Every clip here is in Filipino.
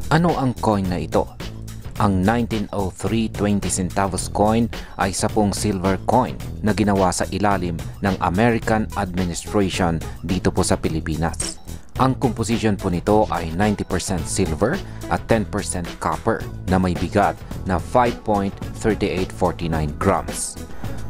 Ano ang coin na ito? Ang 1903 20 centavos coin ay isa pong silver coin na ginawa sa ilalim ng American administration dito po sa Pilipinas. Ang composition po nito ay 90% silver at 10% copper na may bigat na 5.3849 grams.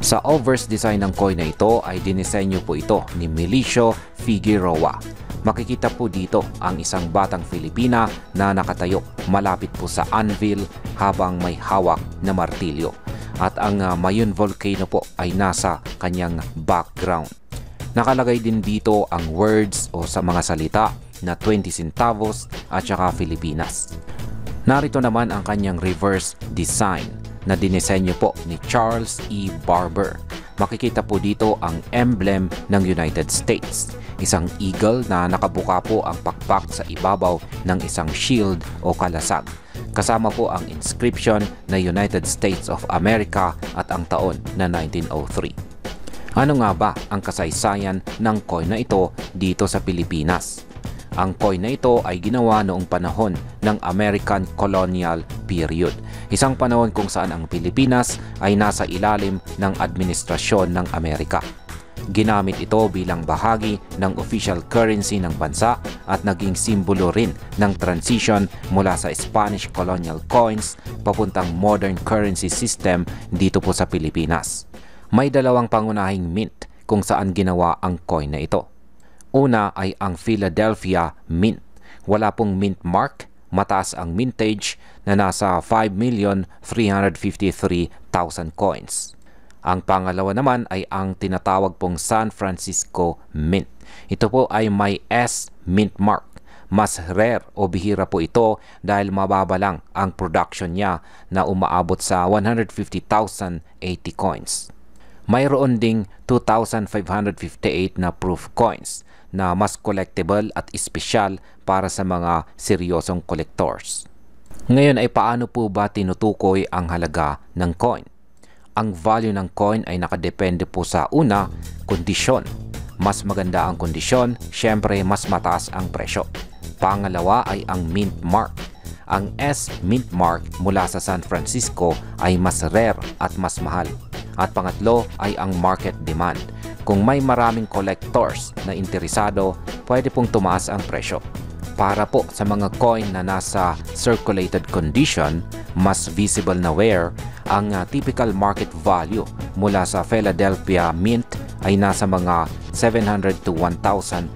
Sa obverse design ng coin na ito ay dinisenyo po ito ni Milicio Figueroa. Makikita po dito ang isang batang Filipina na nakatayo malapit po sa anvil habang may hawak na martilyo. At ang Mayun volcano po ay nasa kanyang background. Nakalagay din dito ang words o sa mga salita na 20 centavos at saka Pilipinas. Narito naman ang kanyang reverse design na dinisenyo po ni Charles E. Barber. Makikita po dito ang emblem ng United States. Isang eagle na nakabuka po ang pakpak sa ibabaw ng isang shield o kalasag. Kasama po ang inscription na United States of America at ang taon na 1903. Ano nga ba ang kasaysayan ng coin na ito dito sa Pilipinas? Ang coin na ito ay ginawa noong panahon ng American Colonial Period. Isang panahon kung saan ang Pilipinas ay nasa ilalim ng administrasyon ng Amerika. Ginamit ito bilang bahagi ng official currency ng bansa at naging simbolo rin ng transition mula sa Spanish colonial coins papuntang modern currency system dito po sa Pilipinas. May dalawang pangunahing mint kung saan ginawa ang coin na ito. Una ay ang Philadelphia Mint. Wala pong mint mark, mataas ang mintage na nasa 5,353,000 coins. Ang pangalawa naman ay ang tinatawag pong San Francisco Mint. Ito po ay may S mint mark. Mas rare o bihira po ito dahil mababa lang ang production niya na umaabot sa 150,080 coins. Mayroon ding 2,558 na proof coins na mas collectible at espesyal para sa mga seryosong collectors. Ngayon ay paano po ba tinutukoy ang halaga ng coin? Ang value ng coin ay nakadepende po sa una, kondisyon. Mas maganda ang kondisyon, syempre mas mataas ang presyo. Pangalawa ay ang mint mark. Ang S mint mark mula sa San Francisco ay mas rare at mas mahal. At pangatlo ay ang market demand. Kung may maraming collectors na interesado, pwede pong tumaas ang presyo. Para po sa mga coin na nasa circulated condition, mas visible na wear, ang typical market value mula sa Philadelphia Mint ay nasa mga 700 to 1,400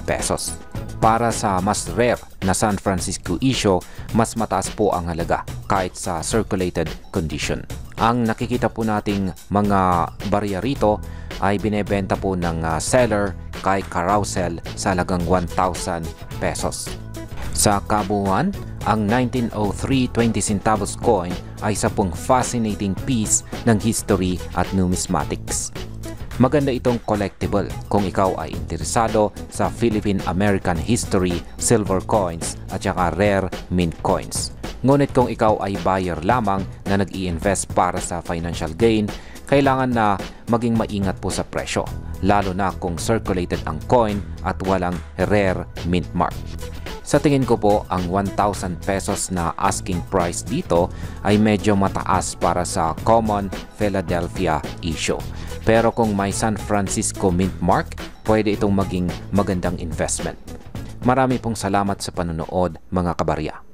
pesos. Para sa mas rare na San Francisco issue, mas mataas po ang halaga kahit sa circulated condition. Ang nakikita po nating mga barya rito ay binebenta po ng seller kay carousel sa halagang 1,000 pesos. Sa kabuuan, ang 1903 20 centavos coin ay isa pong fascinating piece ng history at numismatics. Maganda itong collectible kung ikaw ay interesado sa Philippine-American history, silver coins at saka rare mint coins. Ngunit kung ikaw ay buyer lamang na nag-i-invest para sa financial gain, kailangan na maging maingat po sa presyo, lalo na kung circulated ang coin at walang rare mint mark. Sa tingin ko po, ang 1,000 pesos na asking price dito ay medyo mataas para sa common Philadelphia issue. Pero kung may San Francisco mint mark, pwede itong maging magandang investment. Marami pong salamat sa panonood, mga kabarya.